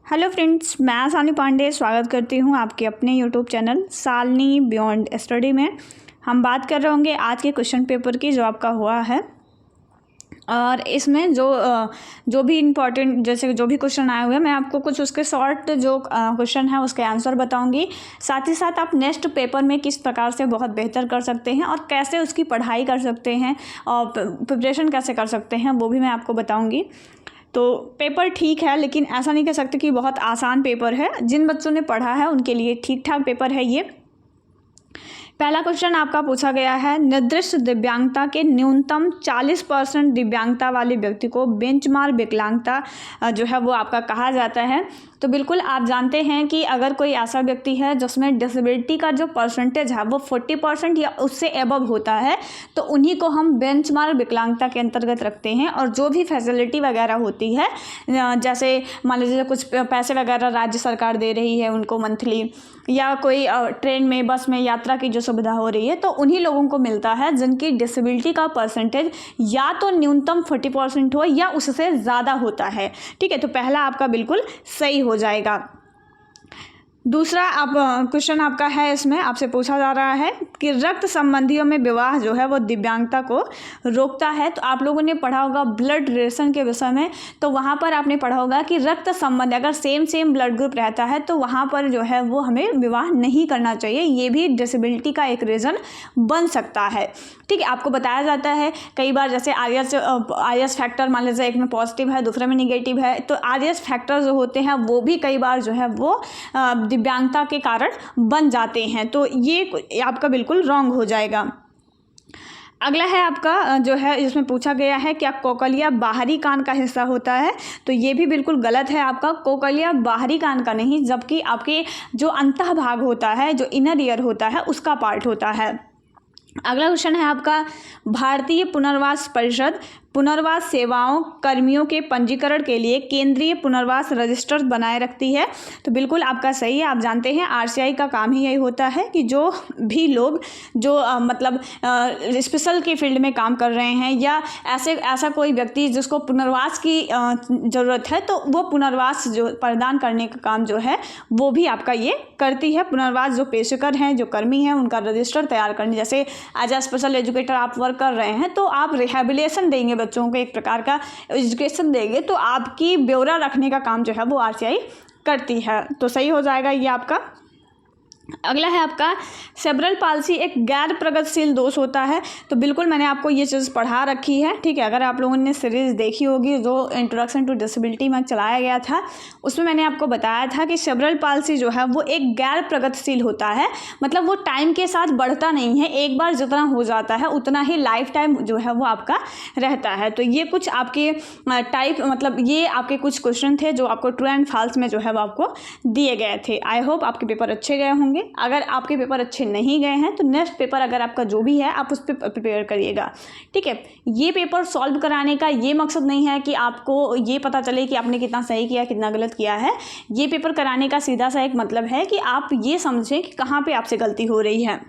Hello friends, मैं सानी पांडे स्वागत करती हूँ आपके अपने YouTube channel Shalini beyond study में। हम बात कर रहे होंगे आज के क्वेश्चन पेपर की जो आपका हुआ है, और इसमें जो भी इम्पोर्टेंट जैसे जो भी क्वेश्चन आए हुए हैं मैं आपको कुछ उसके शॉर्ट जो क्वेश्चन है उसके आंसर बताऊंगी। साथ ही साथ आप नेक्स्ट पेपर में किस प्रकार से बहुत बेहतर कर सकते हैं और कैसे उसकी पढ़ाई कर सकते हैं और प्रिपरेशन कैसे कर सकते हैं वो भी मैं आपको बताऊँगी। तो पेपर ठीक है, लेकिन ऐसा नहीं कह सकते कि बहुत आसान पेपर है। जिन बच्चों ने पढ़ा है उनके लिए ठीक ठाक पेपर है ये। पहला क्वेश्चन आपका पूछा गया है, निर्दिष्ट दिव्यांगता के न्यूनतम 40% दिव्यांगता वाले व्यक्ति को बेंचमार्क विकलांगता जो है वो आपका कहा जाता है। तो बिल्कुल आप जानते हैं कि अगर कोई ऐसा व्यक्ति है जिसमें डिसेबिलिटी का जो परसेंटेज है वो 40% या उससे एबव होता है तो उन्हीं को हम बेंचमार्क विकलांगता के अंतर्गत रखते हैं। और जो भी फैसिलिटी वगैरह होती है, जैसे मान लीजिए कुछ पैसे वगैरह राज्य सरकार दे रही है उनको मंथली, या कोई ट्रेन में बस में यात्रा की जो सुविधा हो रही है, तो उन्हीं लोगों को मिलता है जिनकी डिसेबिलिटी का परसेंटेज या तो न्यूनतम 40% हो या उससे ज़्यादा होता है। ठीक है, तो पहला आपका बिल्कुल सही हो जाएगा। दूसरा आप क्वेश्चन आपका है, इसमें आपसे पूछा जा रहा है कि रक्त संबंधियों में विवाह जो है वो दिव्यांगता को रोकता है। तो आप लोगों ने पढ़ा होगा ब्लड रिलेशन के विषय में, तो वहाँ पर आपने पढ़ा होगा कि रक्त संबंध अगर सेम ब्लड ग्रुप रहता है तो वहाँ पर जो है वो हमें विवाह नहीं करना चाहिए। ये भी डिसेबिलिटी का एक रीज़न बन सकता है। ठीक है, आपको बताया जाता है कई बार, जैसे आरएस फैक्टर मान लीजिए एक में पॉजिटिव है दूसरे में निगेटिव है, तो आरएस फैक्टर जो होते हैं वो भी कई बार जो है वो दिव्यांगता के कारण बन जाते हैं। तो ये आपका बिल्कुल रॉन्ग हो जाएगा। अगला है आपका जो है इसमें पूछा गया है क्या कोकलिया बाहरी कान का हिस्सा होता है। तो ये भी बिल्कुल गलत है। आपका कोकलिया बाहरी कान का नहीं, जबकि आपके जो अंतः भाग होता है, जो इनर ईयर होता है, उसका पार्ट होता है। अगला क्वेश्चन है आपका, भारतीय पुनर्वास परिषद पुनर्वास सेवाओं कर्मियों के पंजीकरण के लिए केंद्रीय पुनर्वास रजिस्टर बनाए रखती है। तो बिल्कुल आपका सही है। आप जानते हैं आरसीआई का काम ही यही होता है कि जो भी लोग जो मतलब स्पेशल के फील्ड में काम कर रहे हैं या ऐसा कोई व्यक्ति जिसको पुनर्वास की ज़रूरत है, तो वो पुनर्वास जो प्रदान करने का काम जो है वो भी आपका ये करती है। पुनर्वास जो पेशेकर हैं, जो कर्मी हैं, उनका रजिस्टर तैयार करने, जैसे एज ए स्पेशल एजुकेटर आप वर्क कर रहे हैं तो आप रिहेबिलिटेशन देंगे, बच्चों को एक प्रकार का एजुकेशन देंगे, तो आपकी ब्यौरा रखने का काम जो है वो आरसीआई करती है। तो सही हो जाएगा ये आपका। अगला है आपका, सेरेब्रल पाल्सी एक गैर प्रगतिशील दोष होता है। तो बिल्कुल मैंने आपको ये चीज़ पढ़ा रखी है। ठीक है, अगर आप लोगों ने सीरीज़ देखी होगी जो इंट्रोडक्शन टू डिसेबिलिटी में चलाया गया था, उसमें मैंने आपको बताया था कि सेरेब्रल पाल्सी जो है वो एक गैर प्रगतिशील होता है। मतलब वो टाइम के साथ बढ़ता नहीं है, एक बार जितना हो जाता है उतना ही लाइफ टाइम जो है वो आपका रहता है। तो ये कुछ आपके टाइप मतलब ये आपके कुछ क्वेश्चन थे जो आपको ट्रू एंड फॉल्स में जो है वो आपको दिए गए थे। आई होप आपके पेपर अच्छे गए होंगे। अगर आपके पेपर अच्छे नहीं गए हैं तो नेक्स्ट पेपर अगर आपका जो भी है आप उस पर प्रिपेयर करिएगा। ठीक है, ये पेपर सॉल्व कराने का ये मकसद नहीं है कि आपको ये पता चले कि आपने कितना सही किया कितना गलत किया है। ये पेपर कराने का सीधा सा एक मतलब है कि आप ये समझें कि कहाँ पे आपसे गलती हो रही है।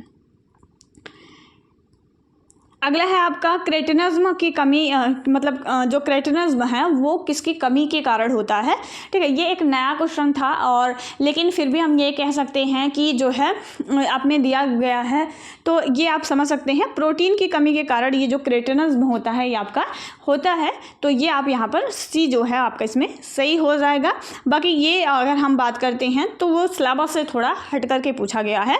अगला है आपका, क्रेटिनिज्म की कमी मतलब जो क्रेटिनिज्म है वो किसकी कमी के कारण होता है। ठीक है, ये एक नया क्वेश्चन था, और लेकिन फिर भी हम ये कह सकते हैं कि जो है आपने दिया गया है तो ये आप समझ सकते हैं प्रोटीन की कमी के कारण ये जो क्रेटिनिज्म होता है ये आपका होता है। तो ये आप यहाँ पर सी जो है आपका इसमें सही हो जाएगा। बाकी ये अगर हम बात करते हैं तो वो सिलेबस से थोड़ा हट करके पूछा गया है।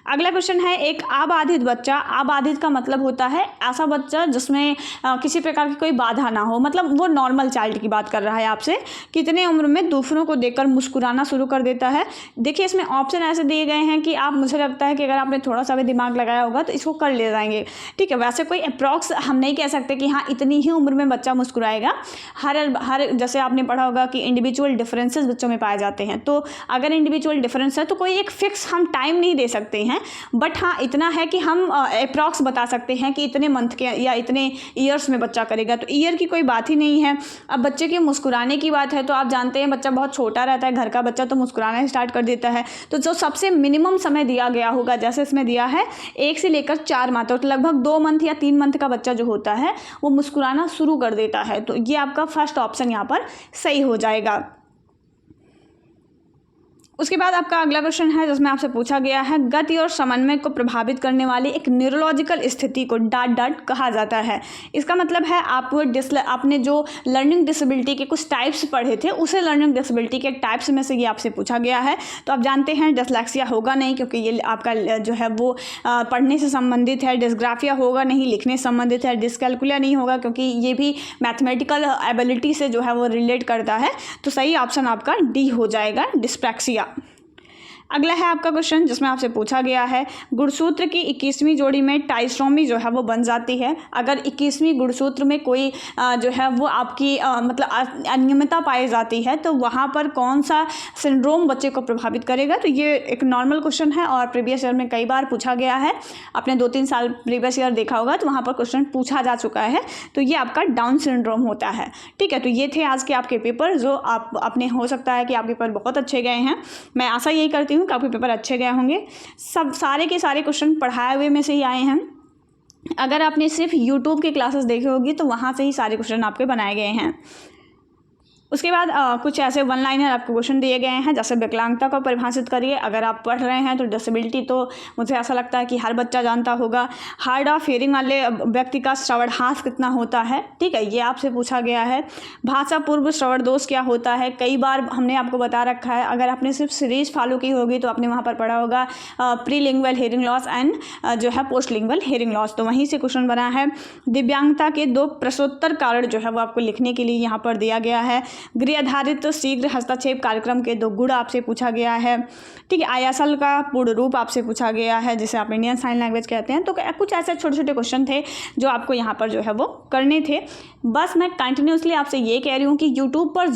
अगला क्वेश्चन है, एक अबाधित बच्चा, अबाधित का मतलब होता है ऐसा बच्चा जिसमें किसी प्रकार की कोई बाधा ना हो, मतलब वो नॉर्मल चाइल्ड की बात कर रहा है आपसे। कितने उम्र में दूसरों को देखकर मुस्कुराना शुरू कर देता है। देखिए इसमें ऑप्शन ऐसे दिए गए हैं कि आप, मुझे लगता है कि अगर आपने थोड़ा सा भी दिमाग लगाया होगा तो इसको कर ले जाएंगे। ठीक है, वैसे कोई अप्रॉक्स हम नहीं कह सकते कि हाँ इतनी ही उम्र में बच्चा मुस्कुराएगा। हर जैसे आपने पढ़ा होगा कि इंडिविजुअल डिफरेंसेस बच्चों में पाए जाते हैं, तो अगर इंडिविजुअल डिफरेंस है तो कोई एक फिक्स हम टाइम नहीं दे सकते हैं। बट हाँ इतना है कि हम अप्रॉक्स बता सकते हैं कि इतने मंथ के या इतने ईयर्स में बच्चा करेगा। तो ईयर की कोई बात ही नहीं है। अब बच्चे के मुस्कुराने की बात है तो आप जानते हैं बच्चा बहुत छोटा रहता है, घर का बच्चा तो मुस्कुराना स्टार्ट कर देता है। तो जो सबसे मिनिमम समय दिया गया होगा, जैसे इसमें दिया है 1 से लेकर 4 माह, तो लगभग 2 मंथ या 3 मंथ का बच्चा जो होता है वो मुस्कुराना शुरू कर देता है। तो ये आपका फर्स्ट ऑप्शन यहाँ पर सही हो जाएगा। उसके बाद आपका अगला क्वेश्चन है जिसमें आपसे पूछा गया है गति और समन्वय को प्रभावित करने वाली एक न्यूरोलॉजिकल स्थिति को डाट डाट कहा जाता है। इसका मतलब है आपने जो लर्निंग डिसेबिलिटी के कुछ टाइप्स पढ़े थे उसे लर्निंग डिसेबिलिटी के टाइप्स में से ये आपसे पूछा गया है। तो आप जानते हैं डिस्लेक्सिया होगा नहीं, क्योंकि ये आपका जो है वो पढ़ने से संबंधित है। डिस्ग्राफिया होगा नहीं, लिखने से संबंधित है। डिस्कैल्कुलिया नहीं होगा, क्योंकि ये भी मैथमेटिकल एबिलिटी से जो है वो रिलेट करता है। तो सही ऑप्शन आपका डी हो जाएगा, डिस्प्रैक्सिया। अगला है आपका क्वेश्चन जिसमें आपसे पूछा गया है गुणसूत्र की 21वीं जोड़ी में टाइस्ट्रोमी जो है वो बन जाती है। अगर 21वीं गुणसूत्र में कोई जो है वो आपकी मतलब अनियमितता पाई जाती है तो वहाँ पर कौन सा सिंड्रोम बच्चे को प्रभावित करेगा। तो ये एक नॉर्मल क्वेश्चन है और प्रीवियस ईयर में कई बार पूछा गया है। आपने 2-3 साल प्रीवियस ईयर देखा होगा तो वहाँ पर क्वेश्चन पूछा जा चुका है। तो ये आपका डाउन सिंड्रोम होता है। ठीक है, तो ये थे आज के आपके पेपर जो आपने हो सकता है कि आपके पेपर बहुत अच्छे गए हैं। मैं आशा यही करती हूँ कि आपके पेपर अच्छे गए होंगे। सारे के सारे क्वेश्चन पढ़ाए हुए में से ही आए हैं। अगर आपने सिर्फ यूट्यूब की क्लासेस देखी होगी तो वहाँ से ही सारे क्वेश्चन आपके बनाए गए हैं। उसके बाद कुछ ऐसे वन लाइनर आपको क्वेश्चन दिए गए हैं, जैसे विकलांगता को परिभाषित करिए। अगर आप पढ़ रहे हैं तो डिसेबिलिटी तो मुझे ऐसा लगता है कि हर बच्चा जानता होगा। हार्ड ऑफ हियरिंग वाले व्यक्ति का श्रवणहास कितना होता है, ठीक है, ये आपसे पूछा गया है। भाषा पूर्व श्रवण दोष क्या होता है, कई बार हमने आपको बता रखा है। अगर आपने सिर्फ सीरीज फॉलो की होगी तो आपने वहाँ पर पढ़ा होगा प्रीलिंगुअल हियरिंग लॉस एंड जो है पोस्ट लिंगुअल हियरिंग लॉस, तो वहीं से क्वेश्चन बना है। दिव्यांगता के 2 प्रश्नोत्तर कारण जो है वो आपको लिखने के लिए यहाँ पर दिया गया है। गृह आधारित शीघ्र हस्तक्षेप कार्यक्रम के 2 गुण आपसे पूछा गया है। ठीक है, आयासल का पूर्ण रूप आपसे पूछा गया है, जिसे आप इंडियन साइन लैंग्वेज कहते हैं। तो कुछ ऐसे छोटे छोटे क्वेश्चन थे जो आपको यहाँ पर जो है वो करने थे। बस मैं कंटिन्यूसली आपसे ये कह रही हूँ कि यूट्यूब पर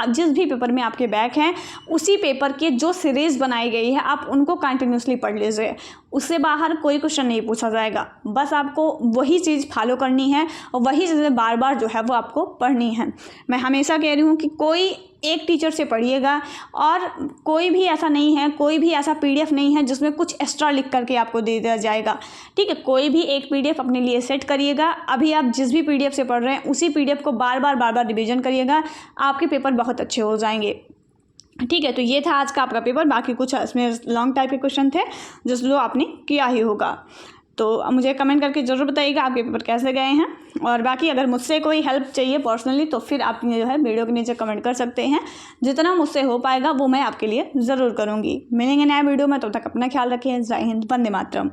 जिस भी पेपर में आपके बैक हैं उसी पेपर के जो सीरीज बनाई गई है आप उनको कंटिन्यूसली पढ़ लीजिए। उससे बाहर कोई क्वेश्चन नहीं पूछा जाएगा। बस आपको वही चीज़ फॉलो करनी है और वही चीज़ें बार बार जो है वो आपको पढ़नी है। मैं हमेशा कह रही हूँ कि कोई एक टीचर से पढ़िएगा और कोई भी ऐसा नहीं है, कोई भी ऐसा पीडीएफ नहीं है जिसमें कुछ एक्स्ट्रा लिख करके आपको दे दिया जाएगा। ठीक है, कोई भी एक पीडीएफ अपने लिए सेट करिएगा। अभी आप जिस भी पीडीएफ से पढ़ रहे हैं उसी पीडीएफ को बार बार रिवीजन करिएगा, आपके पेपर बहुत अच्छे हो जाएंगे। ठीक है, तो ये था आज का आपका पेपर। बाकी कुछ इसमें लॉन्ग टाइप के क्वेश्चन थे जो आपने किया ही होगा। तो मुझे कमेंट करके ज़रूर बताइएगा आपके पेपर कैसे गए हैं। और बाकी अगर मुझसे कोई हेल्प चाहिए पर्सनली तो फिर आप जो है वीडियो के नीचे कमेंट कर सकते हैं। जितना मुझसे हो पाएगा वो मैं आपके लिए ज़रूर करूँगी। मिलेंगे नया वीडियो में, तब तक अपना ख्याल रखें। जय हिंद, वंदे मातरम।